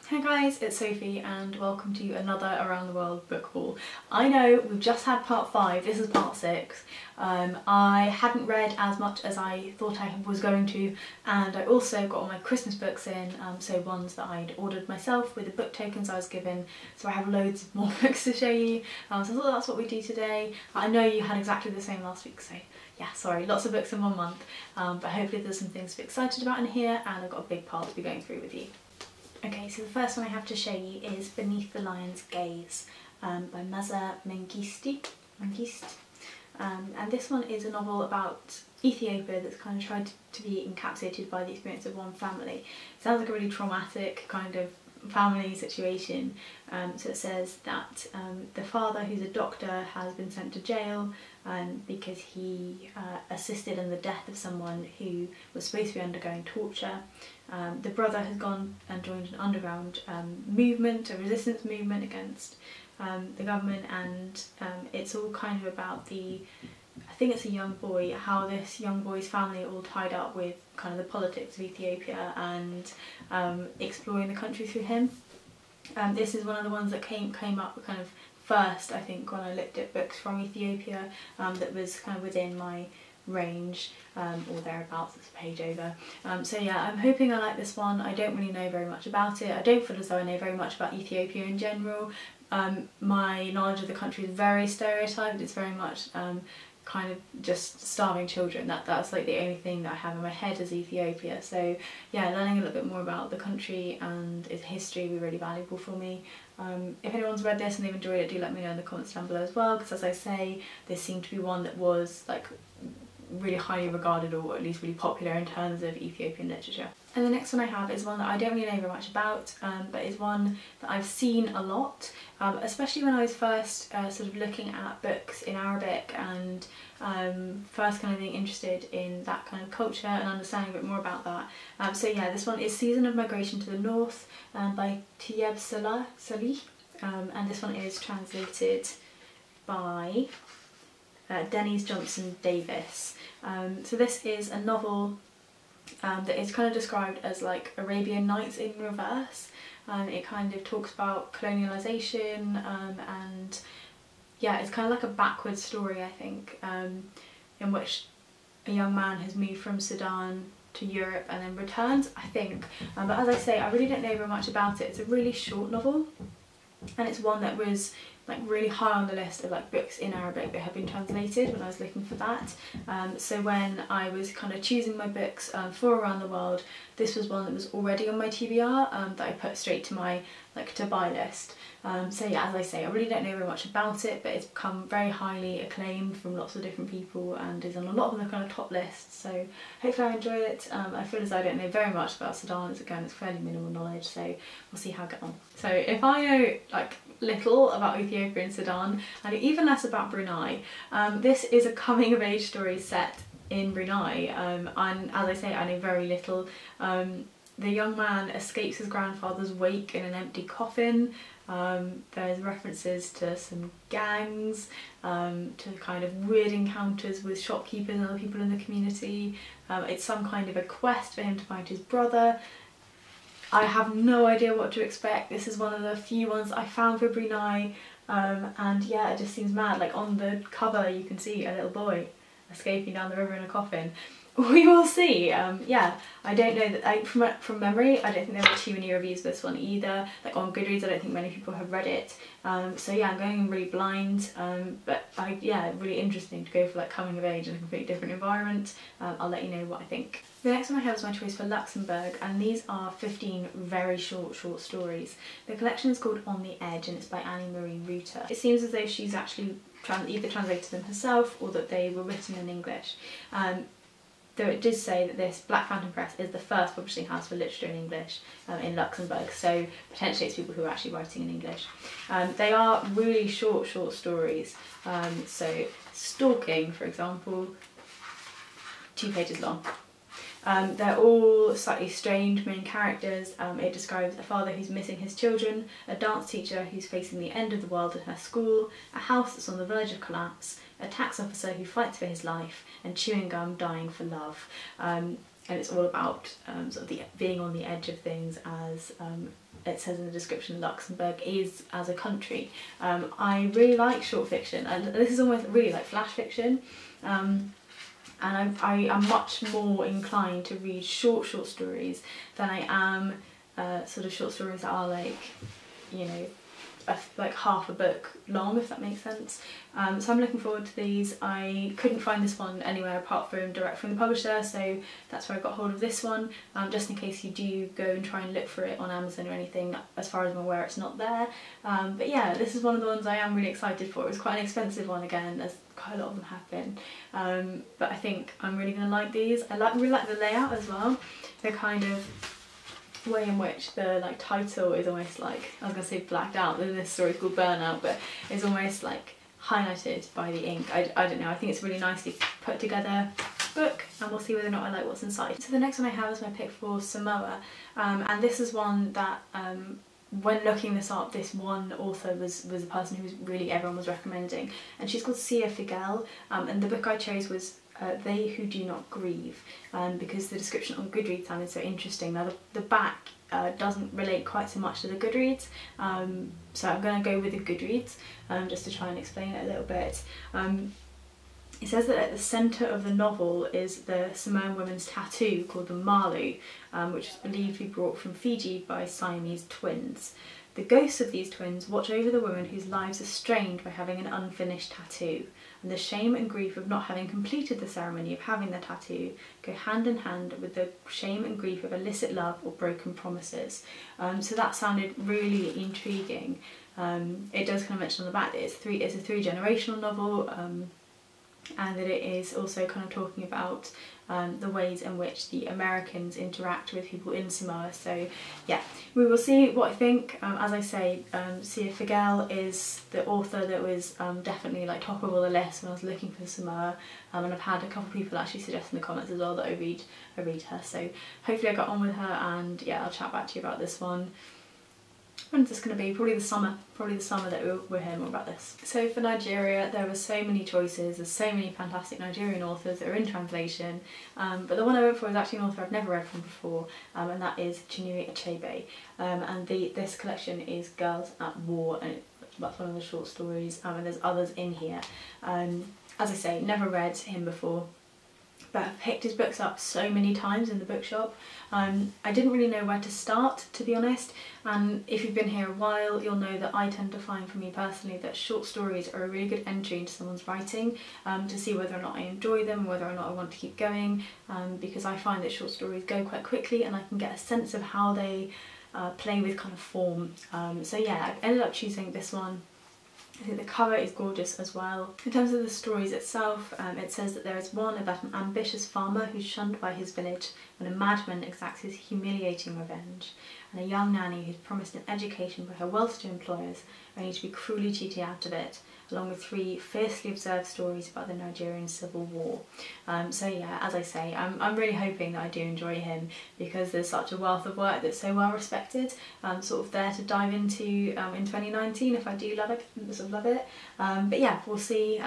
Hi guys, it's Sophie and welcome to another Around the World book haul. I know we've just had part 5, this is part 6. I hadn't read as much as I thought I was going to, and I also got all my Christmas books in, so ones that I'd ordered myself with the book tokens I was given, so I have loads of more books to show you. So I thought that's what we do today. I know you had exactly the same last week, so yeah, sorry, lots of books in 1 month, but hopefully there's some things to be excited about in here, and I've got a big pile to be going through with you. Okay, so the first one I have to show you is Beneath the Lion's Gaze by Maaza Mengiste. And this one is a novel about Ethiopia that's kind of tried to be encapsulated by the experience of one family. It sounds like a really traumatic kind of family situation. So it says that the father, who's a doctor, has been sent to jail because he assisted in the death of someone who was supposed to be undergoing torture. The brother has gone and joined an underground movement, a resistance movement against the government, and it's all kind of about I think it's a young boy, how this young boy's family are all tied up with kind of the politics of Ethiopia and exploring the country through him. This is one of the ones that came up kind of first, I think, when I looked at books from Ethiopia that was kind of within my range or thereabouts. It's a page over. So yeah, I'm hoping I like this one. I don't really know very much about it. I don't feel as though I know very much about Ethiopia in general. My knowledge of the country is very stereotyped. It's very much kind of just starving children. That's like the only thing that I have in my head is Ethiopia. So yeah, learning a little bit more about the country and its history would be really valuable for me. If anyone's read this and they've enjoyed it, do let me know in the comments down below as well, because as I say, this seemed to be one that was like really highly regarded, or at least really popular in terms of Ethiopian literature. And the next one I have is one that I don't really know very much about, but is one that I've seen a lot, especially when I was first sort of looking at books in Arabic and first kind of being interested in that kind of culture and understanding a bit more about that. So yeah, this one is Season of Migration to the North by Tayeb Salih, and this one is translated by Denise Johnson Davis. So this is a novel that is kind of described as like Arabian Nights in reverse. It kind of talks about colonialisation and yeah, it's kind of like a backwards story, I think, in which a young man has moved from Sudan to Europe and then returns, I think. But as I say, I really don't know very much about it. It's a really short novel, and it's one that was like really high on the list of like books in Arabic that have been translated when I was looking for that. So when I was kind of choosing my books for Around the World, this was one that was already on my TBR that I put straight to my like to buy list. So yeah, as I say, I really don't know very much about it, but it's become very highly acclaimed from lots of different people and is on a lot of the kind of top lists, so hopefully I enjoy it. I feel as though I don't know very much about Sudan. It's fairly minimal knowledge, so we'll see how I get on. So if I know like little about Ethiopia and Sudan, and even less about Brunei, this is a coming of age story set in Brunei, and as I say, I know very little. The young man escapes his grandfather's wake in an empty coffin. There's references to some gangs, to kind of weird encounters with shopkeepers and other people in the community. It's some kind of a quest for him to find his brother. I have no idea what to expect. This is one of the few ones I found for Brunei, and yeah, it just seems mad. Like on the cover you can see a little boy escaping down the river in a coffin. We will see. Yeah, I don't know that from memory, I don't think there were too many reviews of this one either. Like on Goodreads, I don't think many people have read it. So yeah, I'm going in really blind, but yeah, really interesting to go for like coming of age in a completely different environment. I'll let you know what I think. The next one I have is my choice for Luxembourg, and these are 15 very short stories. The collection is called On the Edge, and it's by Annie-Marie Reuter. It seems as though she's actually either translated them herself or that they were written in English. Though it did say that this Black Fountain Press is the first publishing house for literature in English in Luxembourg, so potentially it's people who are actually writing in English. They are really short stories. So Stalking, for example, 2 pages long. They're all slightly strange main characters. It describes a father who's missing his children, a dance teacher who's facing the end of the world in her school, a house that's on the verge of collapse, a tax officer who fights for his life, and chewing gum dying for love. and it's all about sort of being on the edge of things, as it says in the description, Luxembourg is as a country. I really like short fiction, and this is almost really like flash fiction, and I am much more inclined to read short stories than I am sort of short stories that are like, you know, like half a book long, if that makes sense. So I'm looking forward to these. I couldn't find this one anywhere apart from direct from the publisher, so that's where I got hold of this one, just in case you do go and try and look for it on Amazon or anything. As far as I'm aware, it's not there. But yeah, this is one of the ones I am really excited for. It was quite an expensive one again, as quite a lot of them have been, but I think I'm really going to like these. I really like the layout as well. They're kind of way in which the like title is almost like, I was going to say blacked out, then this story is called Burnout, but it's almost like highlighted by the ink. I don't know, I think it's a really nicely put together book, and we'll see whether or not I like what's inside. So the next one I have is my pick for Samoa, and this is one that when looking this up, this one author was a person who was really everyone was recommending, and she's called Figiel, and the book I chose was They Who Do Not Grieve, because the description on Goodreads sounded so interesting. Now the back doesn't relate quite so much to the Goodreads, so I'm going to go with the Goodreads just to try and explain it a little bit. It says that at the centre of the novel is the Samoan woman's tattoo called the malu, which is believed to be brought from Fiji by Siamese twins. The ghosts of these twins watch over the woman whose lives are strained by having an unfinished tattoo, and the shame and grief of not having completed the ceremony of having the tattoo go hand in hand with the shame and grief of illicit love or broken promises. So that sounded really intriguing. It does kind of mention on the back that it's a three-generational novel, and that it is also kind of talking about the ways in which the Americans interact with people in Samoa. So yeah, we will see what I think. As I say, Figiel is the author that was definitely like top of all the list when I was looking for Samoa, and I've had a couple of people actually suggest in the comments as well that I read her, so hopefully I got on with her, and yeah, I'll chat back to you about this one. When's this going to be? Probably the summer that we'll hear more about this. So for Nigeria, there were so many choices. There's so many fantastic Nigerian authors that are in translation, but the one I went for is actually an author I've never read from before, and that is Chinua Achebe, and this collection is Girls at War, and that's one of the short stories, and there's others in here. As I say, never read him before, but I've picked his books up so many times in the bookshop. I didn't really know where to start, to be honest, and if you've been here a while you'll know that I tend to find, for me personally, that short stories are a really good entry into someone's writing, to see whether or not I enjoy them, whether or not I want to keep going, because I find that short stories go quite quickly and I can get a sense of how they play with kind of form. So yeah, I ended up choosing this one. I think the cover is gorgeous as well. In terms of the stories itself, it says that there is one about an ambitious farmer who's shunned by his village when a madman exacts his humiliating revenge, and a young nanny who's promised an education by her well-to-do employers only to be cruelly cheated out of it, along with 3 fiercely observed stories about the Nigerian Civil War. So yeah, as I say, I'm really hoping that I do enjoy him, because there's such a wealth of work that's so well respected, sort of there to dive into in 2019 if I do love it. But yeah, we'll see.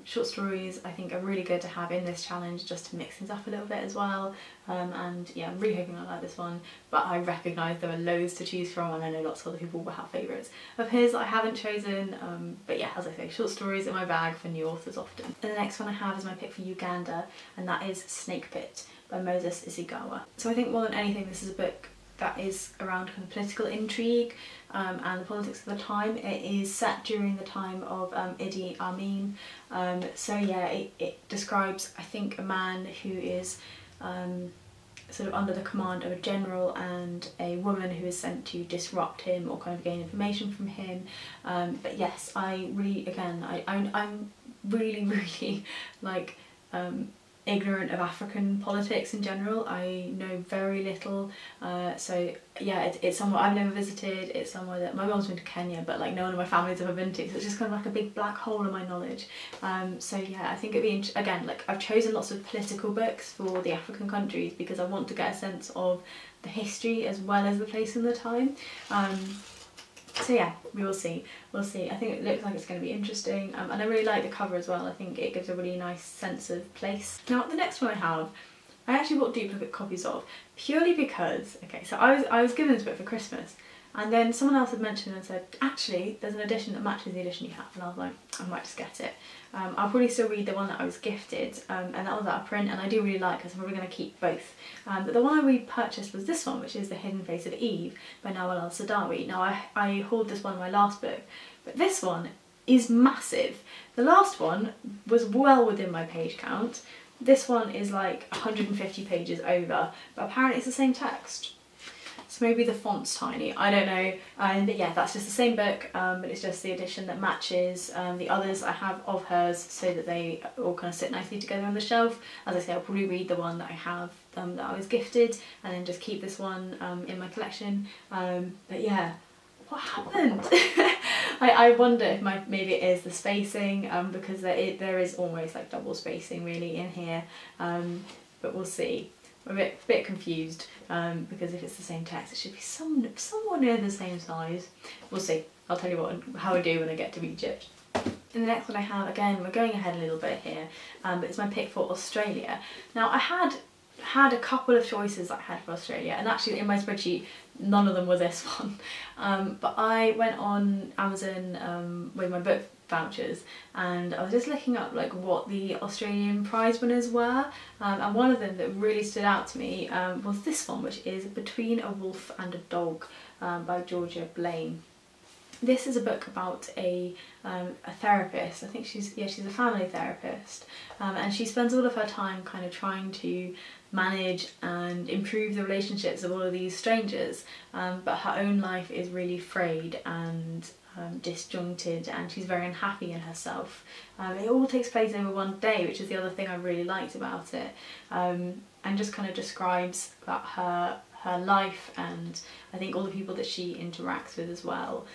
Short stories I think are really good to have in this challenge, just to mix things up a little bit as well. And yeah, I'm really hoping I like this one, but I recognise there are loads to choose from, and I know lots of other people will have favourites of his that I haven't chosen, but yeah, as I say, short stories in my bag for new authors often. And the next one I have is my pick for Uganda, and that is Snakepit by Moses Isegawa. So I think more than anything this is a book that is around kind of political intrigue and the politics of the time. It is set during the time of Idi Amin, so yeah, it describes, I think, a man who is sort of under the command of a general and a woman who is sent to disrupt him or kind of gain information from him. But yes, I really, again, I'm really like ignorant of African politics in general. I know very little, so yeah, it's somewhere I've never visited. It's somewhere that my mum's been to Kenya, but like no one in my family's ever been to, so it's just kind of like a big black hole in my knowledge. So yeah, I think it'd be again, like I've chosen lots of political books for the African countries because I want to get a sense of the history as well as the place and the time. So yeah, we will see. We'll see. I think it looks like it's going to be interesting, and I really like the cover as well. I think it gives a really nice sense of place. Now the next one I have, I actually bought duplicate copies of, purely because, okay, so I was given this book for Christmas, and then someone else had mentioned and said, actually, there's an edition that matches the edition you have, and I was like, I might just get it. I'll probably still read the one that I was gifted, and that was out of print, and I do really like it, so I'm probably going to keep both. But the one I repurchased was this one, which is The Hidden Face of Eve by Nawal Saadawi. Now, I hauled this one in my last book, but this one is massive. The last one was well within my page count. This one is like 150 pages over, but apparently it's the same text. So maybe the font's tiny, I don't know. But yeah, that's just the same book, but it's just the edition that matches the others I have of hers, so that they all kind of sit nicely together on the shelf. As I say, I'll probably read the one that I have that I was gifted, and then just keep this one in my collection. But yeah, what happened? I wonder if maybe it is the spacing, because there is almost like double spacing really in here, but we'll see. I'm a bit confused, because if it's the same text, it should be somewhat near the same size. We'll see. I'll tell you how I do when I get to Egypt. And the next one I have, again, we're going ahead a little bit here, but it's my pick for Australia. Now, I had a couple of choices that I had for Australia, and actually in my spreadsheet none of them were this one, but I went on Amazon with my book vouchers, and I was just looking up like what the Australian prize winners were, and one of them that really stood out to me was this one, which is Between a Wolf and a Dog by Blain. This is a book about a therapist. I think she's a family therapist, and she spends all of her time kind of trying to manage and improve the relationships of all of these strangers, but her own life is really frayed and disjointed, and she's very unhappy in herself. It all takes place over one day, which is the other thing I really liked about it, and just kind of describes about her life, and I think all the people that she interacts with as well.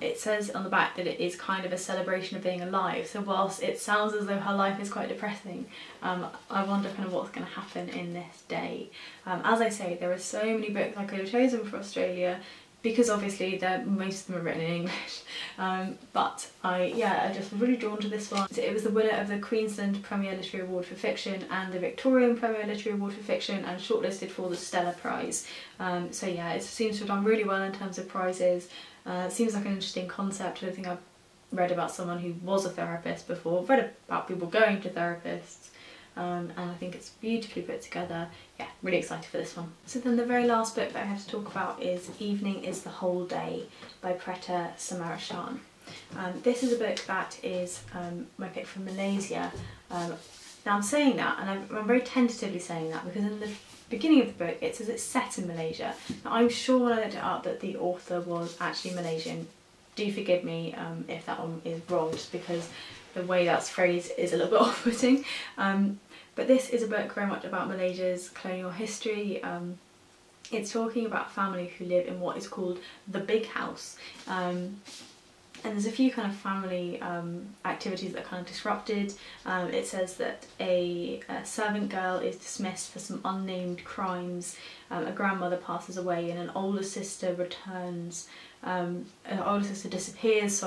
It says on the back that it is kind of a celebration of being alive, so whilst it sounds as though her life is quite depressing, I wonder kind of what's going to happen in this day. As I say, there are so many books I could have chosen for Australia, because obviously most of them are written in English, but I just was really drawn to this one. So it was the winner of the Queensland Premier Literary Award for Fiction and the Victorian Premier Literary Award for Fiction, and shortlisted for the Stella Prize. So yeah, it seems to have done really well in terms of prizes. Seems like an interesting concept. I don't think I've read about someone who was a therapist before. I've read about people going to therapists, and I think it's beautifully put together. Yeah, really excited for this one. So then the very last book that I have to talk about is Evening is the Whole Day by Preeta Samarasan. This is a book that is my pick from Malaysia. Now I'm saying that, and I'm very tentatively saying that, because in the beginning of the book it says it's set in Malaysia. Now I'm sure when I looked it up that the author was actually Malaysian. Do forgive me if that one is wrong, just because the way that's phrased is a little bit off-putting. But this is a book very much about Malaysia's colonial history. It's talking about a family who live in what is called the Big House. And there's a few kind of family activities that are kind of disrupted. It says that a servant girl is dismissed for some unnamed crimes, a grandmother passes away, and an older sister disappears,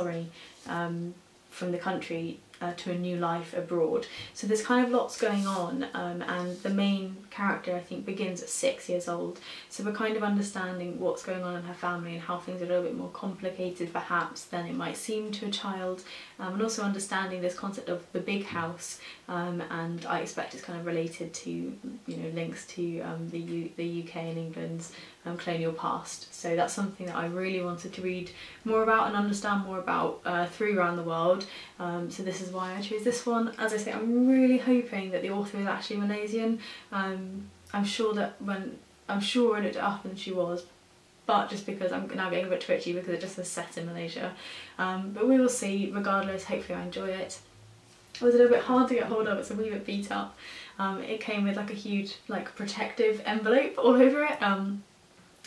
from the country to a new life abroad. So there's kind of lots going on, and the main character, I think, begins at 6 years old. So we're kind of understanding what's going on in her family and how things are a little bit more complicated perhaps than it might seem to a child, and also understanding this concept of the big house, and I expect it's kind of related to, links to the UK and England's colonial past. So that's something that I really wanted to read more about and understand more about through Around the World. So this is why I chose this one. As I say, I'm really hoping that the author is actually Malaysian. I'm sure I looked it up and she was, but just because I'm now getting a bit twitchy because it just says set in Malaysia. But we will see. Regardless, hopefully I enjoy it. It was a little bit hard to get hold of, it's a wee bit beat up. It came with like a huge protective envelope all over it.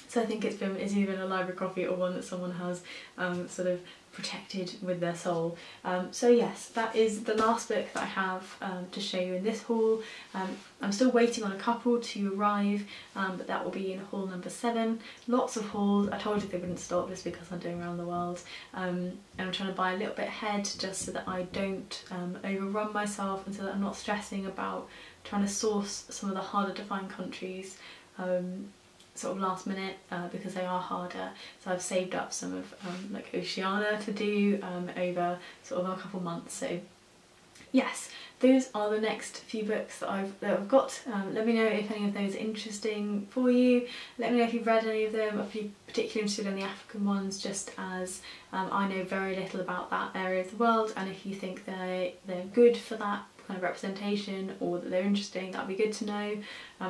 So I think it's either been a library copy or one that someone has sort of protected with their soul. So yes, that is the last book that I have to show you in this haul. I'm still waiting on a couple to arrive, but that will be in haul number 7. Lots of hauls. I told you they wouldn't stop just because I'm doing Around the World. And I'm trying to buy a little bit ahead just so that I don't overrun myself, and so that I'm not stressing about trying to source some of the harder to find countries sort of last minute because they are harder. So I've saved up some of like Oceania to do over sort of a couple months. So yes, those are the next few books that I've got. Let me know if any of those are interesting for you. Let me know if you've read any of them, or if you're particularly interested in the African ones, just as I know very little about that area of the world, and if you think they're good for that kind of representation, or that they're interesting, that'd be good to know.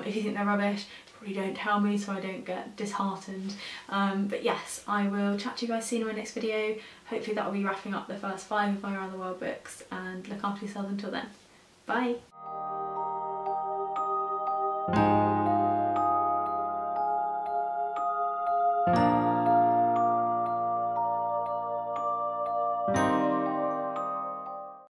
If you think they're rubbish, probably don't tell me so I don't get disheartened. But yes, I will chat to you guys soon in my next video. Hopefully that will be wrapping up the first 5 of my Around the World books, and look after yourselves until then. Bye!